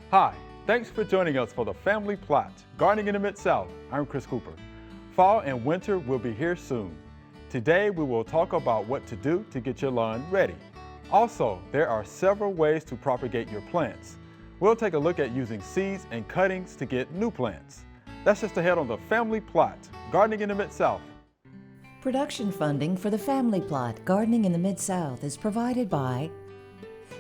Hi, thanks for joining us for the Family Plot, Gardening in the Mid-South. I'm Chris Cooper. Fall and winter will be here soon. Today we will talk about what to do to get your lawn ready. Also, there are several ways to propagate your plants. We'll take a look at using seeds and cuttings to get new plants. That's just ahead on the Family Plot, Gardening in the Mid-South. Production funding for the Family Plot Gardening in the Mid-South is provided by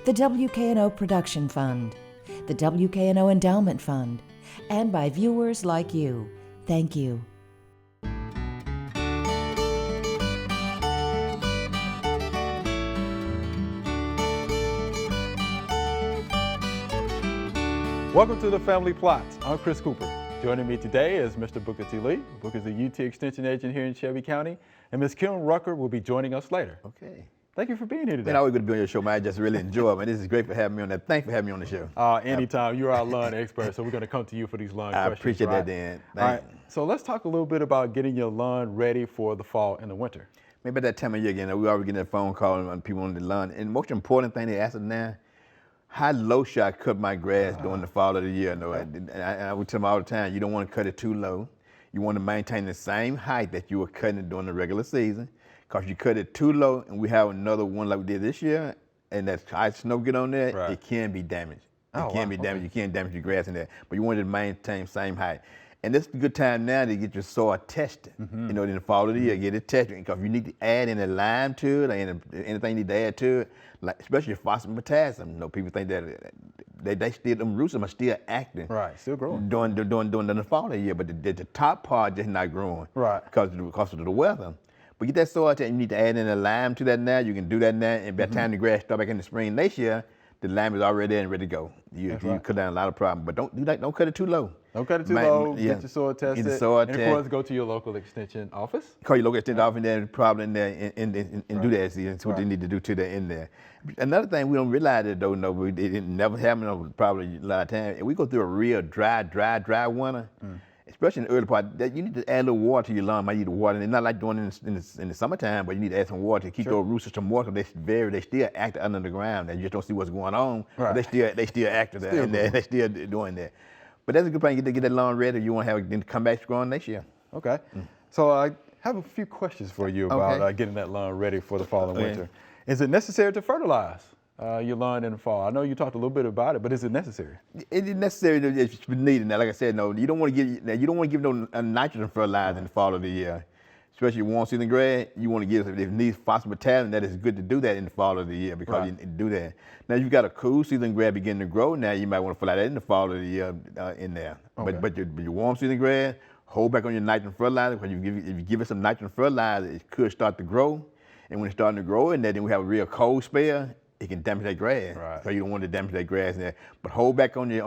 the WKNO Production Fund, the WKNO Endowment Fund, and by viewers like you. Thank you. Welcome to the Family Plot. I'm Chris Cooper. Joining me today is Mr. Booker T. Lee. Booker is a UT Extension agent here in Shelby County, and Ms. Kim Rucker will be joining us later. Okay. Thank you for being here today. Man, always good to be on your show, man. I just really enjoy it, man. This is great for having me on that. Thanks for having me on the show. Anytime. You're our lawn expert, so we're going to come to you for these lawn I questions. appreciate right? that, Dan. All right. So let's talk a little bit about getting your lawn ready for the fall and the winter. Maybe at that time of year again, we always getting that phone call on people on the lawn. And the most important thing they ask us now, how low should I cut my grass during the fall of the year? And I would tell them all the time, you don't want to cut it too low. You want to maintain the same height that you were cutting it during the regular season. Because you cut it too low, and we have another one like we did this year, and that high snow get on there, it can be damaged. It can be damaged. You can't damage your grass in there. But you want it to maintain the same height. And this is a good time now to get your soil tested. You know, in the fall of the year, get it tested. Because you need to add any lime to it, or anything you need to add to it, like especially phosphorus and potassium. You know, people think that they still, them roots are still acting. Right, still growing. During the fall of the year, but the top part just not growing. Right. Because of the weather. But get that soil tested, you need to add in a lime to that now. You can do that now, and by the time the grass start back in the spring next year, the lime is already there and ready to go. You cut down a lot of problems, but don't cut it too low. Don't cut it too low. Get your soil tested. Get the soil and of course, go to your local extension office. Call your local extension office and then probably in there and do that. See, that's what they need to do to the in there. Another thing we don't realize it though, no, it never happened probably a lot of times. If we go through a real dry winter. Especially in the early part, that you need to add a little water to your lawn. Might need to water, and not like doing it in the summertime, but you need to add some water to keep those root system moist. They still active under the ground, and you just don't see what's going on. Right. But they still active there, and they still doing that. But that's a good plan to get that lawn ready. You want to have it come back strong next year. Okay. So I have a few questions for you about getting that lawn ready for the fall and winter. Is it necessary to fertilize your lawn in the fall? I know you talked a little bit about it, but is it necessary? It is necessary if it's needed. Now, like I said, no, you don't want to give no nitrogen fertilizer in the fall of the year, especially warm season grass. You want to give if it needs phosphorus potassium. That is good to do that in the fall of the year because you do that. Now, if you've got a cool season grass beginning to grow, now you might want to fertilize that in the fall of the year in there. Okay. But your warm season grass, hold back on your nitrogen fertilizer because if you give it some nitrogen fertilizer, it could start to grow, and when it's starting to grow in there, then we have a real cold spell. It can damage that grass, so you don't want to damage that grass in there. But hold back on your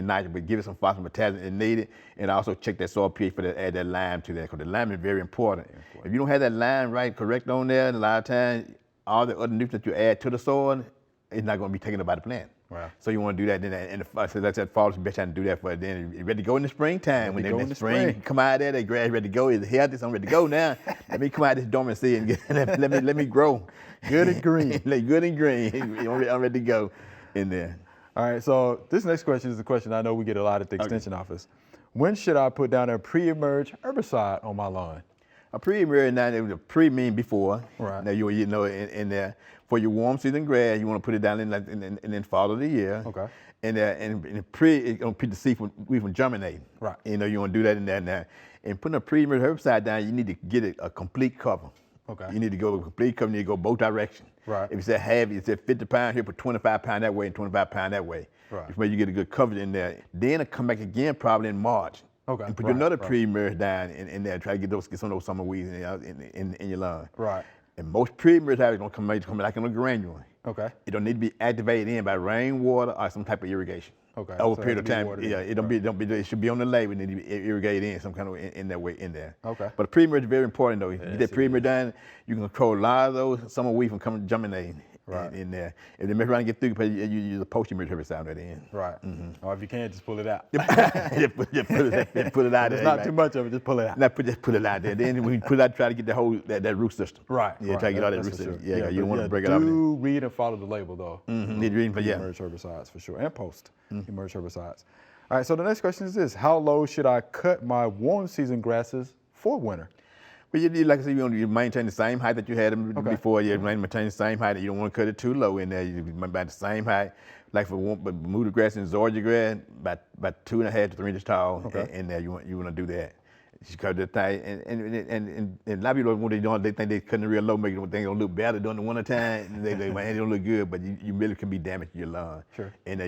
nitrogen, but give it some phosphorus potassium if needed, and also check that soil pH for that. Add that lime to that because the lime is very important. If you don't have that lime correct on there, a lot of times all the other nutrients you add to the soil, it's not going to be taken up by the plant. Right. So you want to do that. Then so that's that fall is the best time to do that for it. Then you're ready to go in the springtime. When the spring come out there, the grass ready to go. It's healthy, so I'm ready to go now. Let me come out of this dormancy and let me grow. Good and green. Good and green. I'm ready to go in there. All right. So this next question is a question I know we get a lot at the extension office. When should I put down a pre-emerge herbicide on my lawn? A pre-emerge now, it was a pre-mean before. Right. Now you know in there. For your warm season grass, you want to put it down in the fall of the year. Okay. And pre, it's going to keep the seed from germinating. Right. You know, you want to do that in there now. And putting a pre-emerge herbicide down, you need to get it a complete cover. Okay. You need to go a complete cover. You need to go both directions. Right. If you said half, you said 50 pounds here, put 25 pounds that way and 25 pounds that way. Right. Which way you get a good coverage in there. Then it'll come back again probably in March. Okay. And put another pre-emerge down in there. Try to get some of those summer weeds in your lawn. Right. And most pre-emerge are going to come like in a granule. Okay. It don't need to be activated in by rainwater or some type of irrigation. Okay. Over a period of time, it should be on the label and then irrigated in some kind of in that way in there. Okay. But pre-emerge is very important though. If you get that pre-emerge done, you can control a lot of those summer weeds from coming germinating Right. in there. If they mess around and get through, you use a post-emerge herbicide at the end. Right. Or if you can't, just pull it out. just put it out It's there. not right? too much of it, just pull it out. Just put it out there. Then when you put it out, try to get the whole that root system. Right. Yeah, right. try to get all that That's root for system. sure. Yeah, you don't want to break it up. up. Do read and follow the label though. Need reading, but yeah. Emerge herbicides for sure, and post emerge herbicides. All right, so the next question is this: how low should I cut my warm season grasses for winter? But like I said, you maintain the same height that you had them before. You maintain the same height. You don't want to cut it too low in there. You maintain the same height. Like for Bermuda grass and Georgia grass, about 2.5 to 3 inches tall. Okay. In there, you want to do that. Just cut it tight. And a lot of people when they think they're cutting it real low, making things don't look better during the winter time. They don't look good, but you really can be damaged to your lawn. Sure. And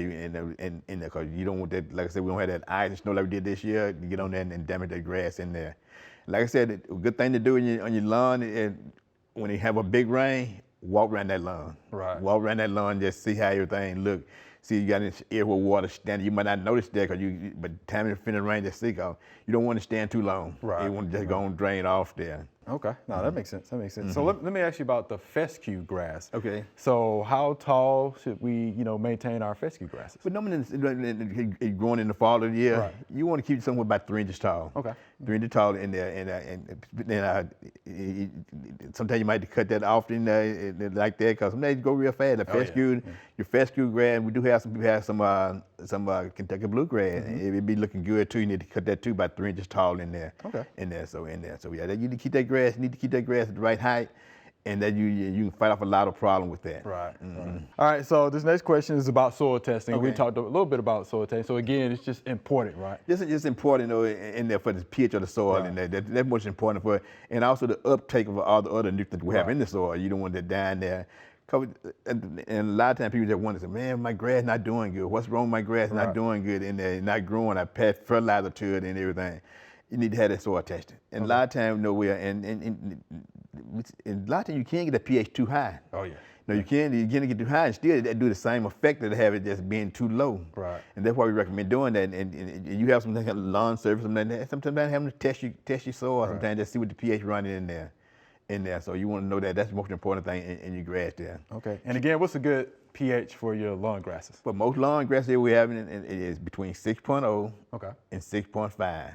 because you don't want that. Like I said, we don't have that ice and snow like we did this year. You get on there and damage that grass in there. Like I said, a good thing to do on your lawn is when you have a big rain, walk around that lawn. Right. Walk around that lawn, just see how everything look. See you got an area where water standing. You might not notice that but the time it's finna rain, just see, you don't want to stand too long. Right. You want to just go and drain off there. Okay, no, that makes sense. That makes sense. So let me ask you about the fescue grass. Okay. So how tall should we, maintain our fescue grasses? But normally it's growing in the fall of the year. Right. You want to keep it somewhere about 3 inches tall. Okay. 3 inches tall in there, and sometimes you might have to cut that off in there like that because sometimes you go real fast. The fescue, your fescue grass, we do have some people have some Kentucky bluegrass. It'd be looking good too. You need to cut that too about 3 inches tall in there. Okay. So yeah, you need to keep that grass. You need to keep that grass at the right height, and that you can fight off a lot of problems with that. Right. Right. All right. So this next question is about soil testing. We Okay. talked a little bit about soil testing. So again, it's just important, right? This is just important though in there for the pH of the soil, and that's most important for it, and also the uptake of all the other nutrients we have in the soil. You don't want that down there. And a lot of times people just wonder, man, my grass not doing good. What's wrong with my grass not doing good in there, not growing? I pat fertilizer to it and everything. You need to have that soil tested. And a lot of times, and a lot of times you can't get the pH too high. Oh yeah. No, you can't get too high and still that do the same effect that have it just being too low. Right. And that's why we recommend doing that. And you have some kind of lawn service, something like that. Sometimes having to test your soil. Right. Sometimes just see what the pH running in there. So you want to know that. That's the most important thing in your grass there. Okay. And again, what's a good pH for your lawn grasses? But most lawn grasses we have it is between 6.0 and 6.5.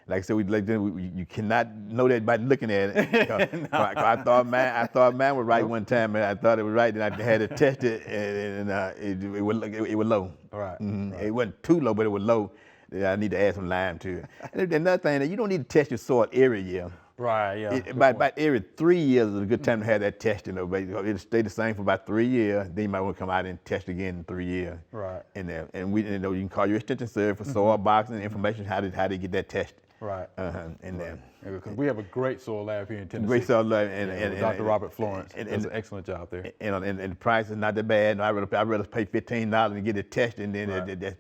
Like I said, you cannot know that by looking at it. I thought mine was right one time, and I thought it was right. Then I had to test it, and it was low. Right. It wasn't too low, but it was low. I need to add some lime to it. And another thing, you don't need to test your soil every year. Right. Yeah. About every 3 years is a good time to have that testing. It'll stay the same for about 3 years. Then you might want to come out and test again in 3 years. Right. And you can call your extension service for soil boxing and information how they get that tested. Right. And then because we have a great soil lab here in Tennessee. great soil lab, and Dr. Robert Florence does an excellent job there. And the price is not that bad. No, I'd rather pay $15 and get it tested, and then they're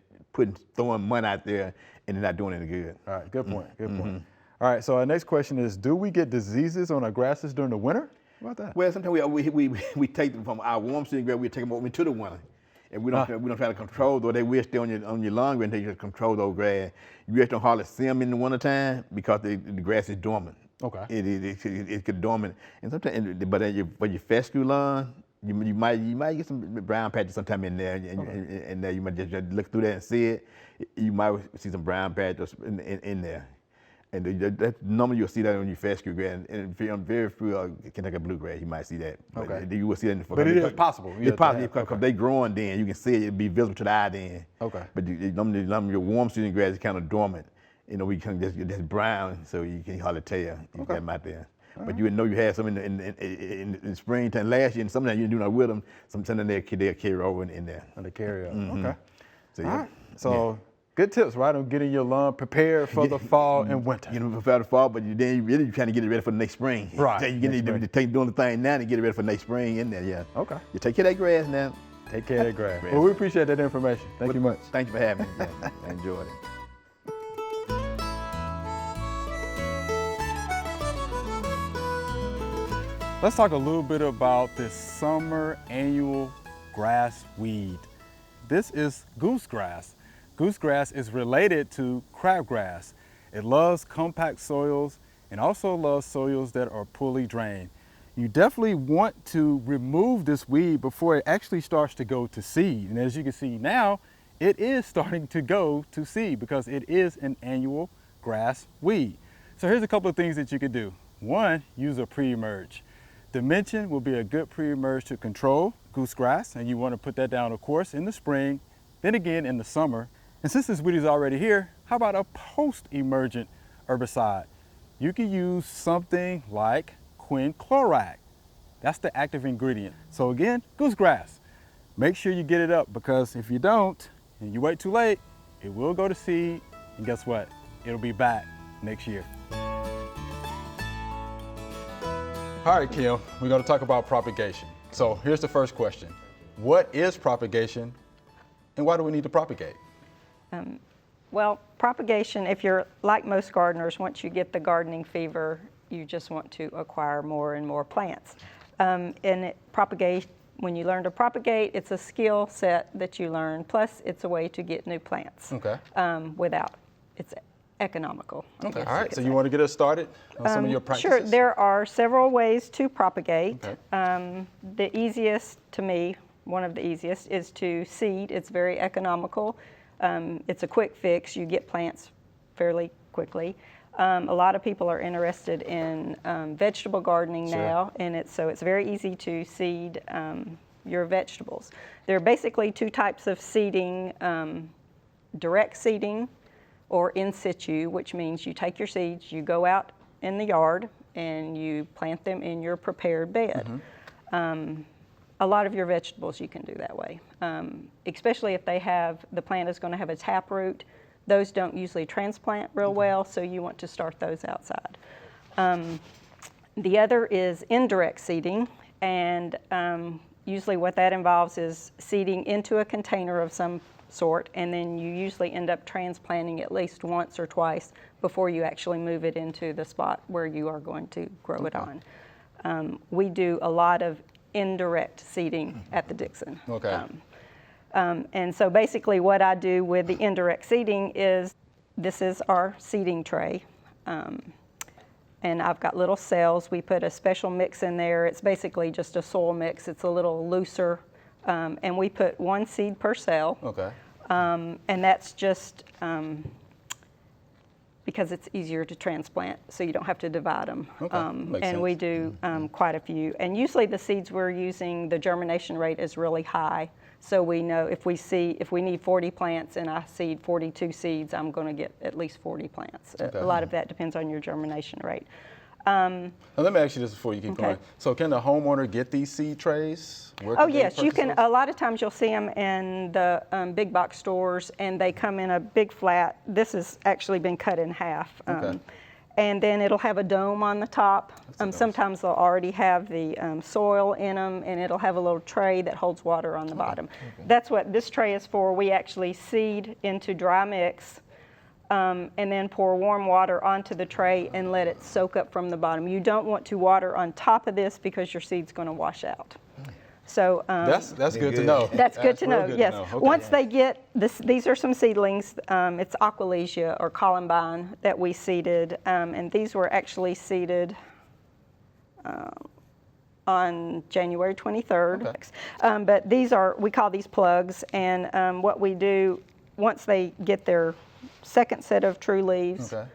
throwing money out there and they're not doing any good. All right. Good point. Good point. All right. So our next question is: do we get diseases on our grasses during the winter? How about that? Well, sometimes we take them from our warm season grass, we take them over into the winter. And we don't try to control those. They will stay on your lawn grass until you control those grass. You just don't hardly see them in the wintertime because the grass is dormant. Okay. It could dormant. And sometimes, but for your fescue lawn, you might get some brown patches sometime in there, and you might just look through that and see it. You might see some brown patches in there. And normally you'll see that on your fescue grass, and on very few Kentucky bluegrass you might see that. Okay. You will see that in the But it is possible. It's possible because they growing then. You can see it. It'll be visible to the eye then. Okay. But normally your warm season grass is kind of dormant. We can just brown, so you can hardly tell you got them out there. But you would know you had some in the springtime last year, and sometimes you do not with them. Sometimes they'll carry over in there. And they carry over. Okay. So, All right. So. Good tips, right, on getting your lawn prepared for the fall and winter. Prepare the fall, but then you really trying to get it ready for the next spring. Right. So you need to take doing the thing now to get it ready for next spring in there, yeah. Okay. You take care of that grass now. Take care of that grass. Well, we appreciate that information. Thank you much. Thank you for having me. I enjoyed it. Let's talk a little bit about this summer annual grass weed. This is goosegrass. Goosegrass is related to crabgrass. It loves compact soils and also loves soils that are poorly drained. you definitely want to remove this weed before it actually starts to go to seed. And as you can see now, it is starting to go to seed because it is an annual grass weed. So here's a couple of things that you could do. One, use a pre-emerge. Dimension will be a good pre-emerge to control goosegrass, and you want to put that down, of course, in the spring, then again in the summer. And since this weed is already here, how about a post-emergent herbicide? You can use something like quinclorac. That's the active ingredient. So again, goosegrass. Make sure you get it up, because if you don't and you wait too late, it will go to seed, and guess what? It'll be back next year. All right, Kim, we're going to talk about propagation. So here's the first question. What is propagation, and why do we need to propagate? Well, propagation, if you're like most gardeners, once you get the gardening fever, you just want to acquire more and more plants. When you learn to propagate, it's a skill set that you learn, plus it's a way to get new plants. Okay. It's economical. Okay, all right, so you want to get us started on some of your practices? Sure, there are several ways to propagate. Okay. The easiest to me, one of the easiest, is to seed. It's very economical. It's a quick fix. You get plants fairly quickly. A lot of people are interested in vegetable gardening now, and it's very easy to seed your vegetables. There are basically two types of seeding, direct seeding or in situ, which means you take your seeds, you go out in the yard, and you plant them in your prepared bed. Mm-hmm. A lot of your vegetables you can do that way, especially if the plant is going to have a taproot. Those don't usually transplant real well, so you want to start those outside. The other is indirect seeding, and usually what that involves is seeding into a container of some sort, and then you usually end up transplanting at least once or twice before you actually move it into the spot where you are going to grow it on. We do a lot of indirect seeding at the Dixon. Okay. And so basically what I do with the indirect seeding is, this is our seeding tray. And I've got little cells. We put a special mix in there. It's basically just a soil mix. It's a little looser. And we put one seed per cell. Okay. And that's just because it's easier to transplant, so you don't have to divide them. Okay. Makes sense. We do quite a few. And usually the seeds we're using, the germination rate is really high. So we know if we need 40 plants and I seed 42 seeds, I'm going to get at least 40 plants. Okay. A lot of that depends on your germination rate. Now let me ask you this before you keep going. So can the homeowner get these seed trays? Oh yes, you can. A lot of times you'll see them in the big box stores, and they come in a big flat. This has actually been cut in half. Okay. And then it'll have a dome on the top. Sometimes they'll already have the soil in them, and it'll have a little tray that holds water on the bottom. Okay. That's what this tray is for. We actually seed into dry mix, and then pour warm water onto the tray and let it soak up from the bottom. You don't want to water on top of this because your seed's going to wash out. So that's good to know. That's good to know. Yes. Okay. Once they get this, these are some seedlings. It's Aquilegia or Columbine that we seeded, and these were actually seeded on January 23rd. Okay. But we call these plugs, and what we do once they get their second set of true leaves. Okay.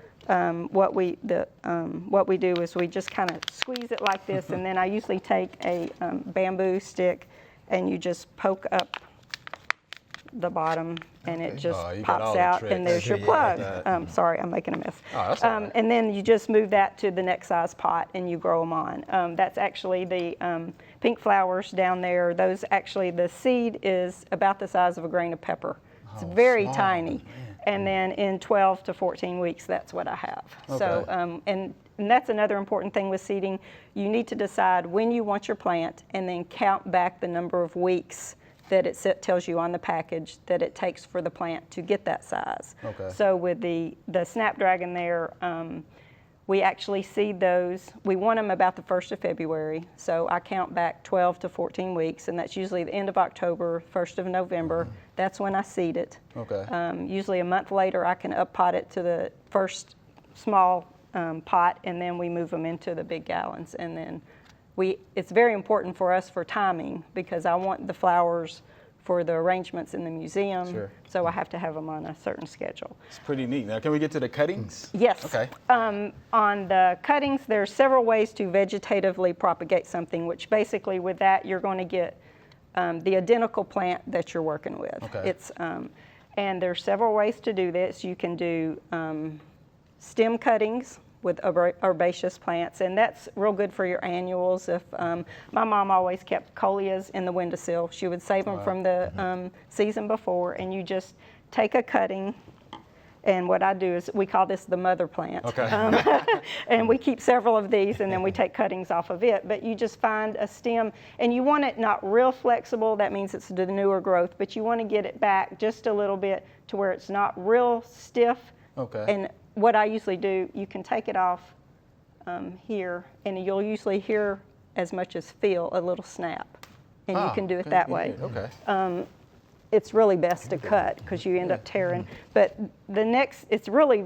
What we do is we just kind of squeeze it like this, and then I usually take a bamboo stick, and you just poke up the bottom, and it just pops out, and there's your plug. Sorry, I'm making a mess. Oh, that's all right. And then you just move that to the next size pot, and you grow them on. That's actually the pink flowers down there. Those actually, the seed is about the size of a grain of pepper. It's very small, tiny. Man. And then in 12 to 14 weeks, that's what I have. Okay. So, and that's another important thing with seeding. You need to decide when you want your plant, and then count back the number of weeks that it tells you on the package that it takes for the plant to get that size. Okay. So with the Snapdragon there, we actually seed those. We want them about the 1st of February, so I count back 12 to 14 weeks, and that's usually the end of October, 1st of November. Mm-hmm. That's when I seed it. Okay. Usually a month later, I can up-pot it to the first small pot, and then we move them into the big gallons, and then it's very important for us for timing because I want the flowers for the arrangements in the museum. Sure. So I have to have them on a certain schedule. It's pretty neat. Now, can we get to the cuttings? Yes. Okay. On the cuttings, there's several ways to vegetatively propagate something, which basically with that, you're going to get the identical plant that you're working with. Okay. And there's several ways to do this. You can do stem cuttings with herbaceous plants, and that's real good for your annuals. If my mom always kept coleus in the windowsill, she would save them from the season before, and you just take a cutting. And what I do is, we call this the mother plant. Okay. And we keep several of these, and then we take cuttings off of it. But you just find a stem, and you want it not real flexible. That means it's the newer growth, but you want to get it back just a little bit to where it's not real stiff. Okay. And what I usually do, you can take it off here, and you'll usually hear as much as feel a little snap. And you can do it okay, that yeah, way. Okay. It's really best to cut because you end up tearing. But it's really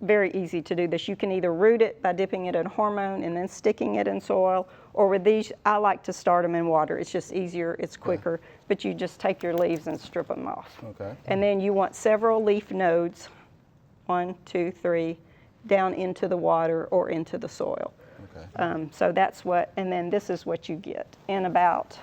very easy to do this. You can either root it by dipping it in hormone and then sticking it in soil, or with these, I like to start them in water. It's just easier, it's quicker, but you just take your leaves and strip them off. Okay. And then you want several leaf nodes, 1, 2, 3, down into the water or into the soil. Okay. So that's what, and then this is what you get in about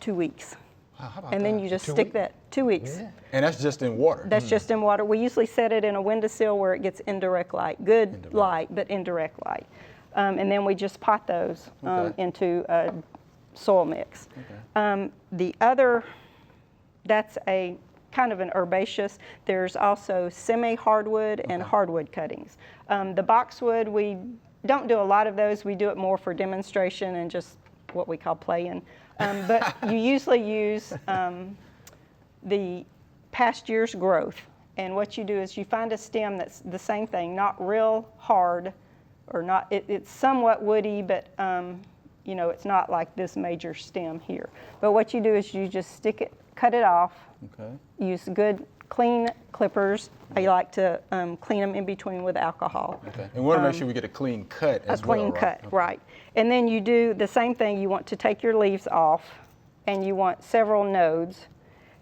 2 weeks. Wow, how about And then that? you just 2 stick weeks? that 2 weeks. And that's just in water. That's just in water. We usually set it in a windowsill where it gets indirect light, good light, but indirect light. And then we just pot those into a soil mix. Okay. The other, that's a kind of an herbaceous. There's also semi-hardwood and hardwood cuttings. The boxwood, we don't do a lot of those. We do it more for demonstration and just what we call playing. But you usually use the past year's growth. And what you do is you find a stem that's the same thing, not real hard, or not, it's somewhat woody, but it's not like this major stem here. But what you do is you just stick it, cut it off, Okay. use good clean clippers. I like to clean them in between with alcohol. Okay. And we want to make sure we get a clean cut as well. A clean cut, Okay. right. And then you do the same thing. You want to take your leaves off, and you want several nodes.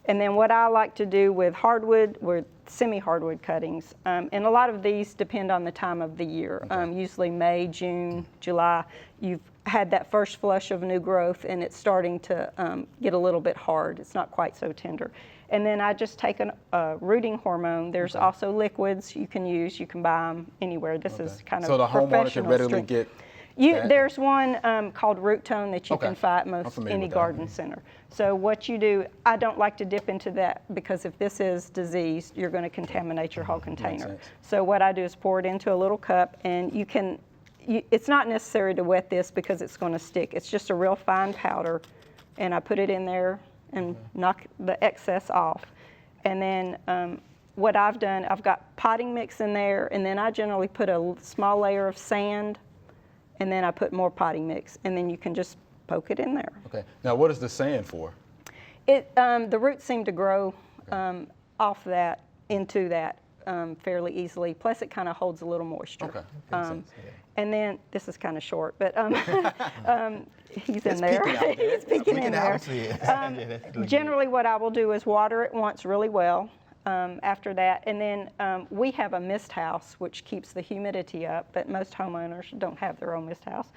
And then what I like to do with hardwood, with semi-hardwood cuttings, and a lot of these depend on the time of the year. Usually May, June, July, you've had that first flush of new growth, and it's starting to get a little bit hard. It's not quite so tender. And then I just take a rooting hormone. There's also liquids you can use. You can buy them anywhere. This is kind of So the homeowner can professional readily strength. get that? There's one called Root Tone that you Okay. can find at I'm most familiar any with that. garden center. So what you do, I don't like to dip into that because if this is diseased, you're going to contaminate your whole container. sense. So what I do is pour it into a little cup, and it's not necessary to wet this because it's going to stick. It's just a real fine powder, and I put it in there and knock the excess off. And then what I've done, I've got potting mix in there, and then I generally put a small layer of sand, and then I put more potting mix, and then you can just poke it in there. Okay. Now, what is the sand for? The roots seem to grow off that, into that fairly easily. Plus, it kind of holds a little moisture. Okay. Makes sense. And then, this is kind of short, but he's in It's there. peeking out there. He's peeking in there. Generally, what I will do is water it once really well. After that, and then we have a mist house which keeps the humidity up, but most homeowners don't have their own mist house.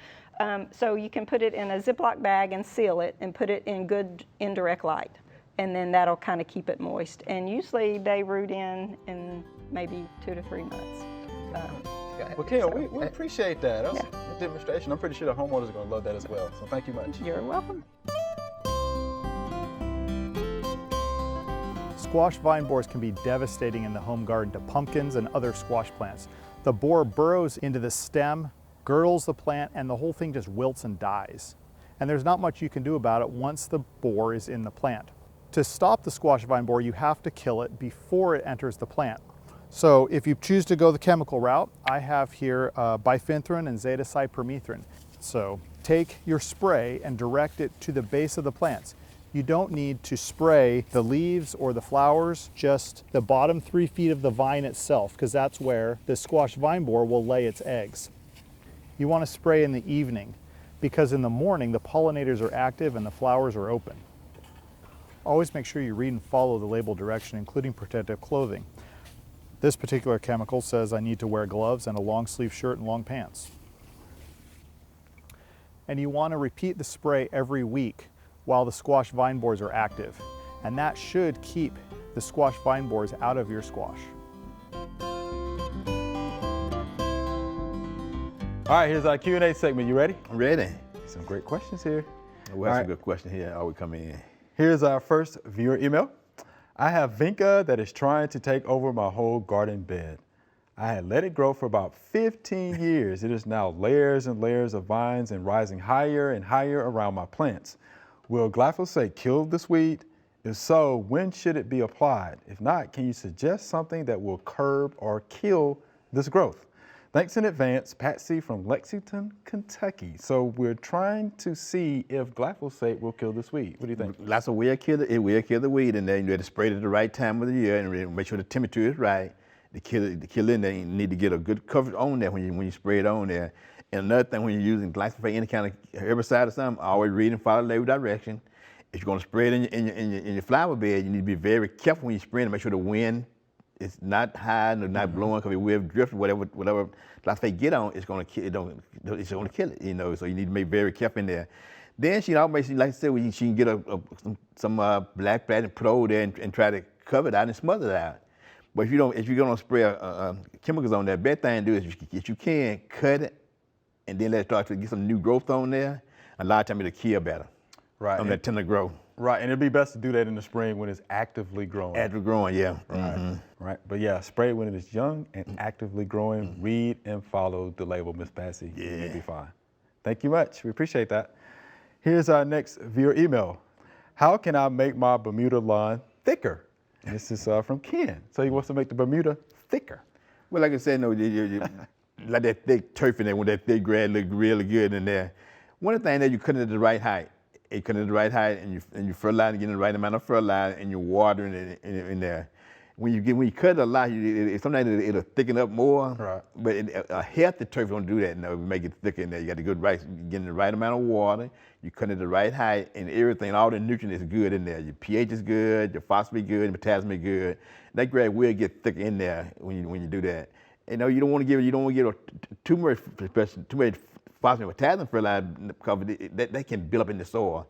So you can put it in a Ziploc bag and seal it and put it in good indirect light, and then that'll kind of keep it moist. And usually they root in maybe 2 to 3 months. Well, Kim, we appreciate that. That was a demonstration. I'm pretty sure the homeowners are going to love that as well. So thank you much. You're welcome. Squash vine borers can be devastating in the home garden to pumpkins and other squash plants. The borer burrows into the stem, girdles the plant, and the whole thing just wilts and dies. And there's not much you can do about it once the borer is in the plant. To stop the squash vine borer, you have to kill it before it enters the plant. So if you choose to go the chemical route, I have here bifenthrin and zetacypermethrin. So take your spray and direct it to the base of the plants. You don't need to spray the leaves or the flowers, just the bottom 3 feet of the vine itself, because that's where the squash vine borer will lay its eggs. You want to spray in the evening because in the morning the pollinators are active and the flowers are open. Always make sure you read and follow the label direction, including protective clothing. This particular chemical says I need to wear gloves and a long sleeve shirt and long pants. And you want to repeat the spray every week while the squash vine borers are active. And that should keep the squash vine borers out of your squash. All right, here's our Q&A segment. You ready? I'm ready. Some great questions here. We have All some right. good questions here. Are we coming in? Here's our first viewer email. I have vinca that is trying to take over my whole garden bed. I had let it grow for about 15 years. It is now layers and layers of vines and rising higher and higher around my plants. Will glyphosate kill this weed? If so, when should it be applied? If not, can you suggest something that will curb or kill this growth? Thanks in advance, Patsy from Lexington, Kentucky. So we're trying to see if glyphosate will kill this weed. What do you think? Lots of it will kill the weed in there. You have to spray it at the right time of the year and really make sure the temperature is right. To kill it in there, you need to get a good coverage on there when you spray it on there. And another thing, when you're using glyphosate, any kind of herbicide or something, always read and follow the label direction. If you're going to spray it in your flower bed, you need to be very careful when you spray it. Make sure the wind is not high and not blowing, because it will drift. Whatever glyphosate get on, it's going to kill it. You know, so you need to be very careful in there. Then she always, like I said, she can get some black plant and put over there and try to cover it out and smother it out. But if you're going to spray chemicals on there, best thing to do is if you can cut it and then let it start to get some new growth on there. A lot of times it'll kill better. Right. On that tend to grow. Right, and it'd be best to do that in the spring when it's actively growing. Actively growing, yeah. Right, right. But yeah, spray it when it is young and actively growing. Read and follow the label, Miss Patsy. Yeah. You'll be fine. Thank you much. We appreciate that. Here's our next viewer email. How can I make my Bermuda lawn thicker? This is from Ken. So he wants to make the Bermuda thicker. Well, like I said, no, like that thick turf in there, when that thick grass look really good in there. One of the things that you cut it at the right height. You cut it at the right height, and you fertilize, getting the right amount of fertilizer, and you're watering it in there. When you cut it a lot, sometimes it'll thicken up more. Right. But a healthy turf don't do that. No, make it thicker in there. You got to getting the right amount of water. You cut it at the right height, and everything, all the nutrients is good in there. Your pH is good, your phosphorus is good, your potassium is good. That grass will get thicker in there when you do that. You know, you don't want to give too much phosphorus and potassium fertilizer, because that can build up in the soil.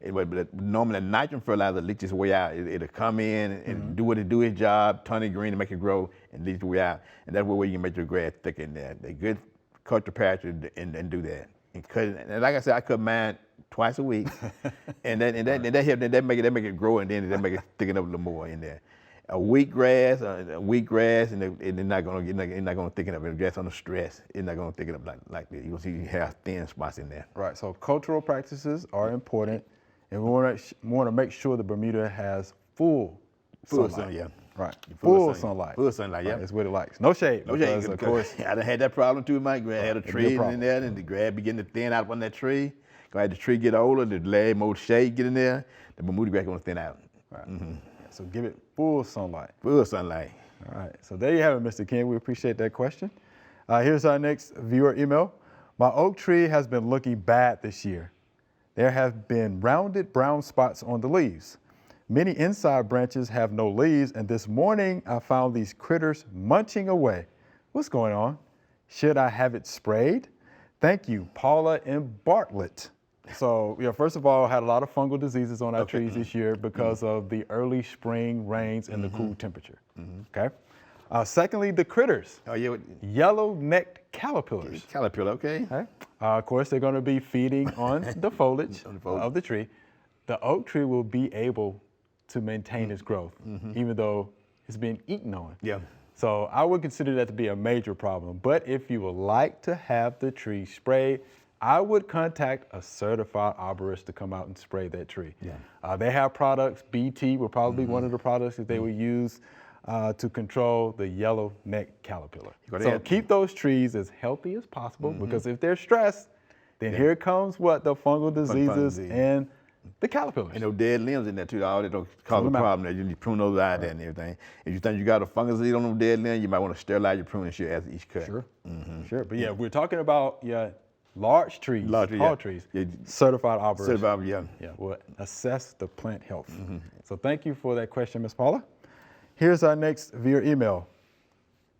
But normally nitrogen fertilizer leaches its way out. It'll come in and do its job, turn it green and make it grow, and leach its way out. And that's where you can make your grass thick in there. They're good culture patches and do that. And cut it. And like I said, I cut mine twice a week, and that helps. That make it grow, and then that make it thicken up a little more in there. A wheat grass, and they're not gonna thicken up. It's just on the stress. It's not gonna thicken up like that. You'll see you have thin spots in there. Right, so cultural practices are important, and we want to make sure the Bermuda has full sunlight. Sun, yeah. Right, full sunlight. Full sunlight, yeah. Right, that's what it likes. No shade. No shade. Because, of course. I done had that problem too. My grass had a It'd be a tree problem. in there, and the grass began to thin out on that tree. As the tree get older, the lay more shade get in there, the Bermuda grass gonna thin out. Right. So give it full sunlight. Full sunlight. All right, so there you have it, Mr. Ken. We appreciate that question. Here's our next viewer email. My oak tree has been looking bad this year. There have been rounded brown spots on the leaves. Many inside branches have no leaves, and this morning I found these critters munching away. What's going on? Should I have it sprayed? Thank you, Paula and Bartlett. So, first of all, had a lot of fungal diseases on our trees this year because of the early spring rains and the cool temperature. Okay. Secondly, the critters. Oh yeah, Yellow-necked caterpillars. caterpillar. Okay. Okay. Of course, they're going to be feeding on the foliage of the tree. The oak tree will be able to maintain its growth, even though it's being eaten on. Yeah. So I would consider that to be a major problem. But if you would like to have the tree sprayed, I would contact a certified arborist to come out and spray that tree. Yeah. They have products. BT will probably be one of the products that they would use to control the yellow-necked caterpillar. So keep those trees as healthy as possible, because if they're stressed, then here comes what? The fungal diseases and The caterpillars. And those dead limbs in there too, all that don't cause a them out. problem there. You need to prune those out there and everything. If you think you got a fungus lead on those dead limbs, you might want to sterilize your pruning shear after each cut. Sure. Sure. But yeah, we're talking about large trees, tall trees, Yeah. certified operation. Certified, yeah. Yeah, will assess the plant health. So thank you for that question, Ms. Paula. Here's our next via email.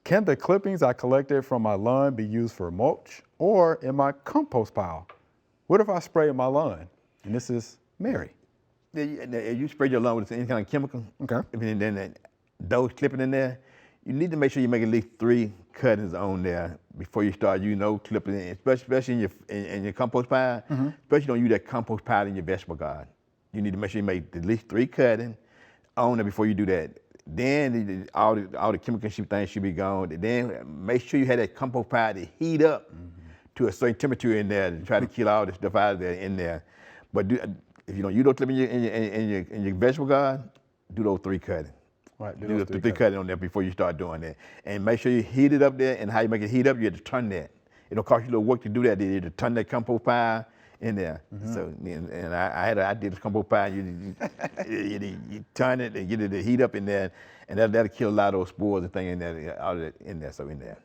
Can the clippings I collected from my lawn be used for mulch or in my compost pile? What if I spray my lawn? And this is Mary. If you spray your lawn with any kind of chemical, Okay. and then those clipping in there, you need to make sure you make at least 3 cuttings on there before you start, clipping it, especially in your compost pile. Especially don't use that compost pile in your vegetable garden. You need to make sure you make at least 3 cuttings on there before you do that. Then all the chemical things should be gone. Then make sure you have that compost pile to heat up to a certain temperature in there to try to kill all the stuff out of there in there. But if you don't use those clippings in your vegetable garden, do those 3 cuttings. Right, Do those 3 cuttings on there before you start doing that. And make sure you heat it up there, and how you make it heat up, you have to turn that. It'll cost you a little work to do that. You have to turn that compost pile in there. So, and I did this compost pile. You turn it and get it to heat up in there, and that'll kill a lot of those spores and things in there, all of that in there. So in there.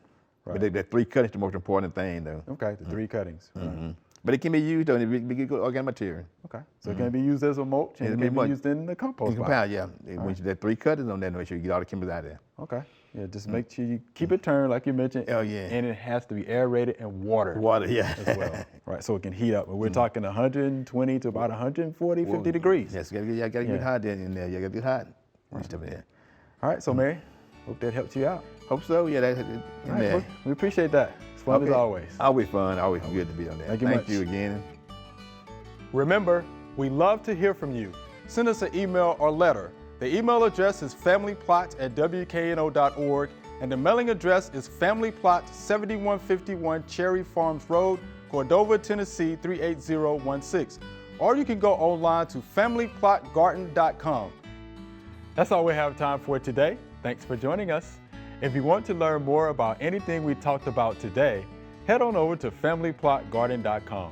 Right. But that 3 cuttings is the most important thing, though. Okay, the 3 cuttings. Right. But it can be used on good organic material. Okay, so it can be used as a mulch and Yeah, it it can be be mulch. used in the compost You can pile. pile, yeah. Once you that 3 cuttings on there, make sure you get all the chemicals out of there. Okay, yeah, just make sure you keep it turned like you mentioned. Oh, yeah. And it has to be aerated and watered. Water, yeah. As well, right? So it can heat up. And we're talking 120 to about 140, 50 degrees. Yes, gotta get Yeah. hot in there. You gotta get hot. And stuff in there. All right, so Mary, hope that helps you out. Hope so. Yeah, that's in All right, there. well, we appreciate that. It's fun as Okay. always. Always fun. Always good to be on there. Thank you much. you again. Remember, we love to hear from you. Send us an email or letter. The email address is familyplot@wkno.org, and the mailing address is Family Plot, 7151 Cherry Farms Road, Cordova, Tennessee 38016. Or you can go online to familyplotgarden.com. That's all we have time for today. Thanks for joining us. If you want to learn more about anything we talked about today, head on over to familyplotgarden.com.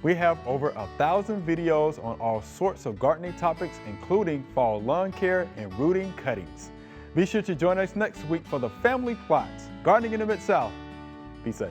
We have over 1,000 videos on all sorts of gardening topics, including fall lawn care and rooting cuttings. Be sure to join us next week for the Family Plots, Gardening in the Mid-South. Be safe.